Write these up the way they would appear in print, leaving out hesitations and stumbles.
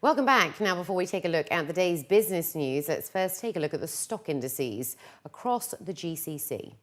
Welcome back. Now, before we take a look at the day's business news, let's first take a look at the stock indices across the GCC.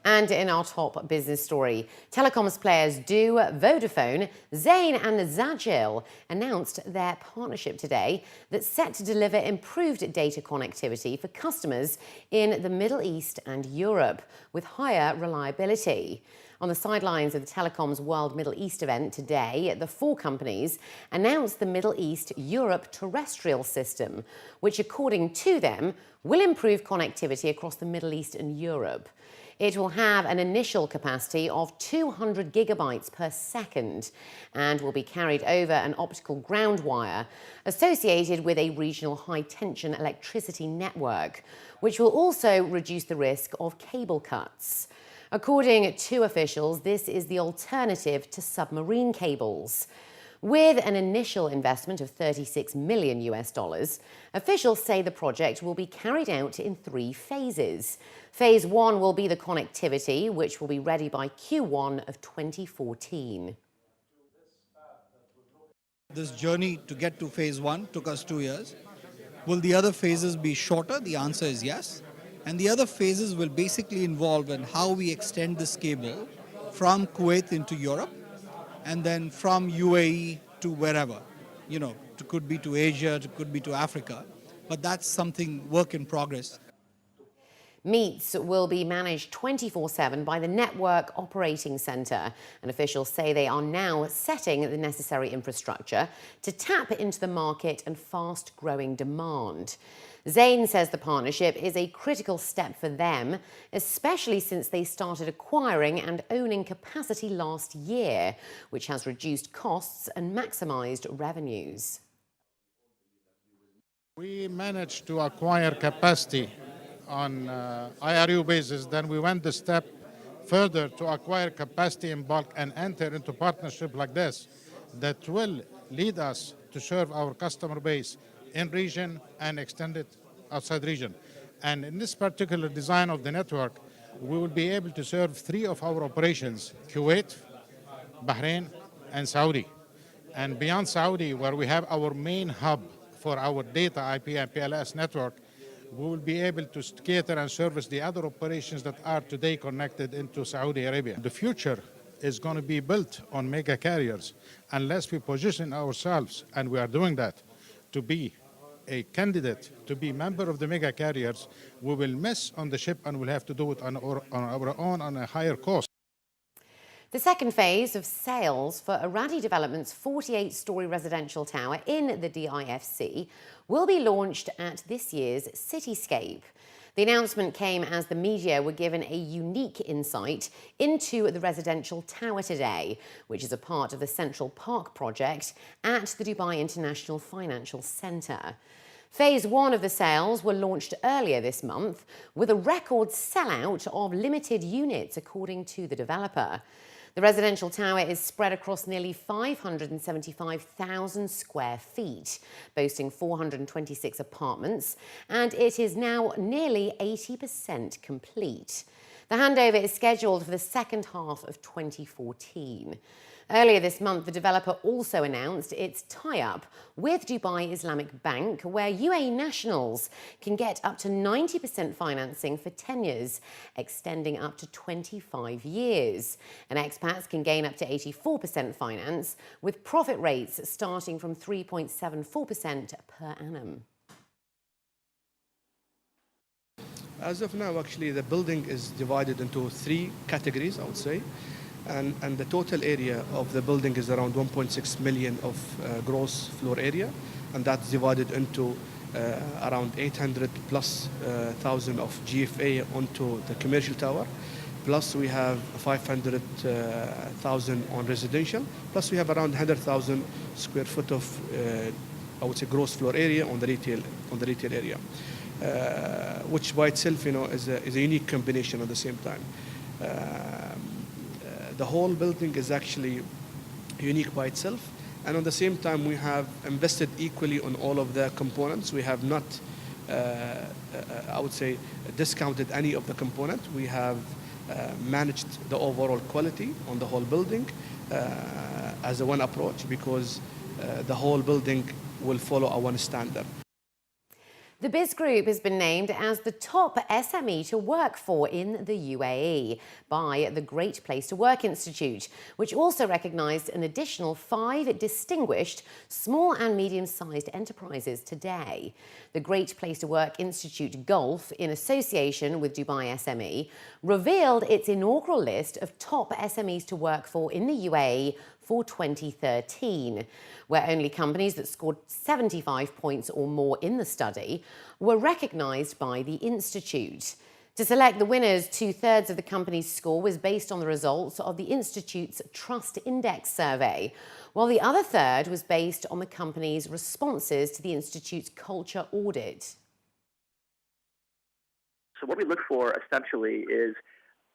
And in our top business story, telecoms players Du, Vodafone, Zain and Zagil announced their partnership today that's set to deliver improved data connectivity for customers in the Middle East and Europe with higher reliability. On the sidelines of the Telecoms World Middle East event today, the four companies announced the Middle East-Europe terrestrial system, which, according to them, will improve connectivity across the Middle East and Europe. It will have an initial capacity of 200 gigabytes per second and will be carried over an optical ground wire associated with a regional high-tension electricity network, which will also reduce the risk of cable cuts. According to officials, this is the alternative to submarine cables. With an initial investment of 36 million US dollars, officials say the project will be carried out in 3 phases. Phase 1 will be the connectivity, which will be ready by Q1 of 2014. This journey to get to phase 1 took us 2 years. Will the other phases be shorter? The answer is yes. And the other phases will basically involve in how we extend this cable from Kuwait into Europe, and then from UAE to wherever. It could be to Asia, it could be to Africa, but that's something work in progress. Meets will be managed 24/7 by the Network Operating Centre, and officials say they are now setting the necessary infrastructure to tap into the market and fast-growing demand. Zain says the partnership is a critical step for them, especially since they started acquiring and owning capacity last year, which has reduced costs and maximised revenues. We managed to acquire capacity on IRU basis. Then we went the step further to acquire capacity in bulk and enter into partnership like this that will lead us to serve our customer base in region and extend it outside region. And in this particular design of the network, we will be able to serve 3 of our operations: Kuwait, Bahrain, and Saudi. And beyond Saudi, where we have our main hub for our data IP and PLS network, we will be able to cater and service the other operations that are today connected into Saudi Arabia. The future is going to be built on mega carriers. Unless we position ourselves, and we are doing that, to be a candidate to be member of the mega carriers, we will miss on the ship and we'll have to do it on our own on a higher cost. The second phase of sales for Arady Development's 48-storey residential tower in the DIFC will be launched at this year's Cityscape. The announcement came as the media were given a unique insight into the residential tower today, which is a part of the Central Park project at the Dubai International Financial Centre. Phase 1 of the sales were launched earlier this month with a record sellout of limited units, according to the developer. The residential tower is spread across nearly 575,000 square feet, boasting 426 apartments, and it is now nearly 80% complete. The handover is scheduled for the second half of 2014. Earlier this month, the developer also announced its tie-up with Dubai Islamic Bank, where UAE nationals can get up to 90% financing for tenures, extending up to 25 years. And expats can gain up to 84% finance, with profit rates starting from 3.74% per annum. As of now, actually, the building is divided into 3 categories, I would say. And the total area of the building is around 1.6 million of gross floor area, and that's divided into around 800 plus thousand of GFA onto the commercial tower, plus we have 500,000 on residential, plus we have around 100,000 square foot of I would say, gross floor area on the retail area, which by itself, is a unique combination at the same time. The whole building is actually unique by itself, and at the same time, we have invested equally on all of the components. We have not, I would say, discounted any of the components. We have managed the overall quality on the whole building as a one approach, because the whole building will follow a one standard. The Biz-Group has been named as the top SME to work for in the UAE by the Great Place to Work Institute, which also recognised an additional 5 distinguished small and medium-sized enterprises today. The Great Place to Work Institute Gulf, in association with Dubai SME, revealed its inaugural list of top SMEs to work for in the UAE for 2013, where only companies that scored 75 points or more in the study were recognised by the Institute. To select the winners, 2/3 of the company's score was based on the results of the Institute's Trust Index survey, while the other third was based on the company's responses to the Institute's culture audit. So what we look for essentially is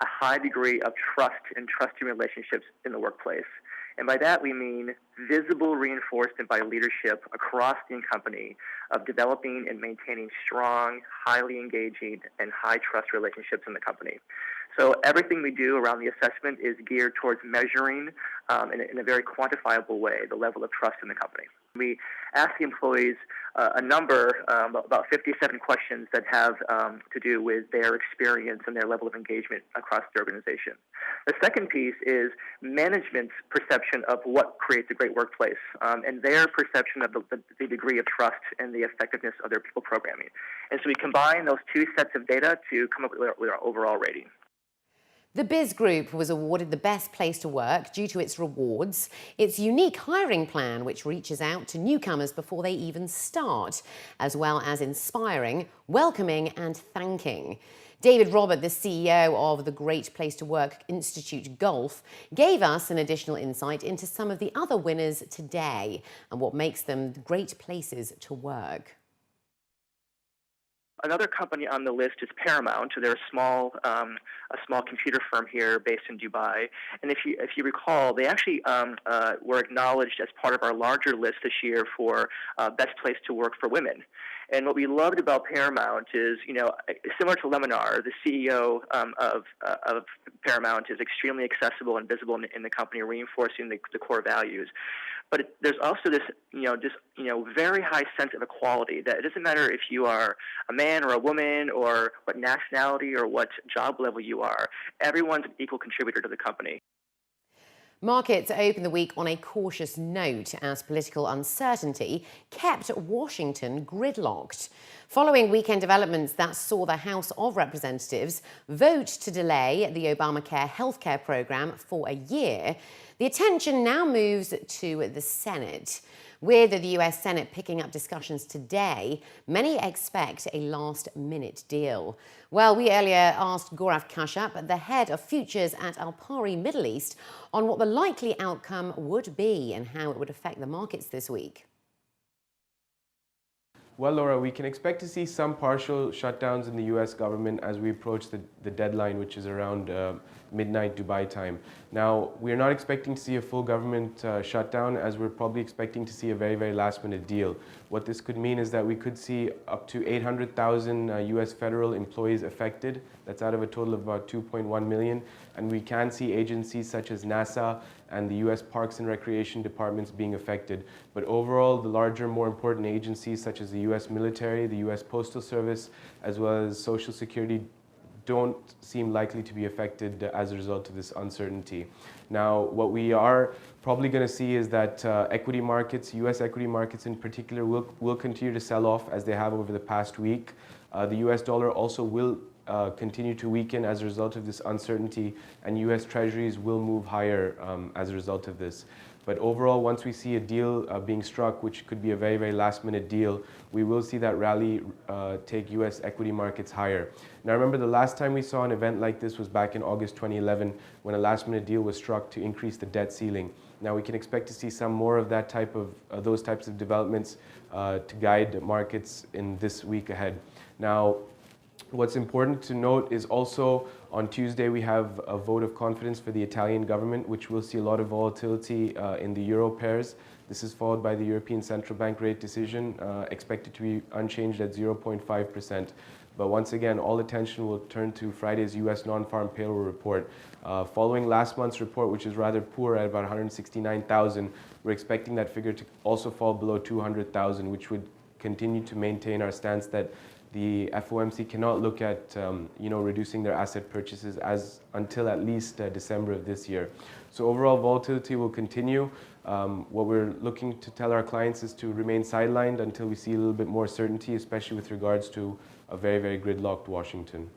a high degree of trust and trusting relationships in the workplace. And by that we mean visible reinforcement by leadership across the company of developing and maintaining strong, highly engaging, and high trust relationships in the company. So everything we do around the assessment is geared towards measuring in a very quantifiable way the level of trust in the company. We ask the employees a number, about 57 questions that have to do with their experience and their level of engagement across the organization. The second piece is management's perception of what creates a great workplace and their perception of the degree of trust and the effectiveness of their people programming. And so we combine those 2 sets of data to come up with our overall rating. The Biz-Group was awarded the best place to work due to its rewards, its unique hiring plan, which reaches out to newcomers before they even start, as well as inspiring, welcoming and thanking. David Robert, the CEO of the Great Place to Work Institute Gulf, gave us an additional insight into some of the other winners today and what makes them great places to work. Another company on the list is Paramount. They're a small computer firm here based in Dubai. And if you recall, they actually were acknowledged as part of our larger list this year for best place to work for women. And what we loved about Paramount is, similar to Leminar, the CEO of Paramount is extremely accessible and visible in the company, reinforcing the core values. But there's also this, very high sense of equality, that it doesn't matter if you are a man or a woman or what nationality or what job level you are. Everyone's an equal contributor to the company. Markets opened the week on a cautious note as political uncertainty kept Washington gridlocked. Following weekend developments that saw the House of Representatives vote to delay the Obamacare healthcare program for a year, the attention now moves to the Senate. With the US Senate picking up discussions today, many expect a last-minute deal. Well, we earlier asked Gaurav Kashyap, the head of futures at Alpari Middle East, on what the likely outcome would be and how it would affect the markets this week. Well, Laura, we can expect to see some partial shutdowns in the US government as we approach the deadline, which is around midnight Dubai time. Now, we're not expecting to see a full government shutdown, as we're probably expecting to see a very, very last-minute deal. What this could mean is that we could see up to 800,000 US federal employees affected. That's out of a total of about 2.1 million. And we can see agencies such as NASA and the US Parks and Recreation departments being affected. But overall, the larger, more important agencies such as the US military, the US Postal Service, as well as Social Security don't seem likely to be affected as a result of this uncertainty. Now, what we are probably going to see is that equity markets, US equity markets in particular, will continue to sell off as they have over the past week. The US dollar also will continue to weaken as a result of this uncertainty, and US Treasuries will move higher as a result of this. But overall, once we see a deal being struck, which could be a very, very last-minute deal, we will see that rally take US equity markets higher. Now remember, the last time we saw an event like this was back in August 2011, when a last-minute deal was struck to increase the debt ceiling. Now we can expect to see some more of that type of those types of developments to guide markets in this week ahead. Now, what's important to note is also on Tuesday we have a vote of confidence for the Italian government, which will see a lot of volatility in the euro pairs. This is followed by the European Central Bank rate decision, expected to be unchanged at 0.5%. But once again, all attention will turn to Friday's U.S. non-farm payroll report. Following last month's report, which is rather poor at about 169,000, we're expecting that figure to also fall below 200,000, which would continue to maintain our stance that the FOMC cannot look at reducing their asset purchases until at least December of this year. So overall volatility will continue. What we're looking to tell our clients is to remain sidelined until we see a little bit more certainty, especially with regards to a very, very gridlocked Washington.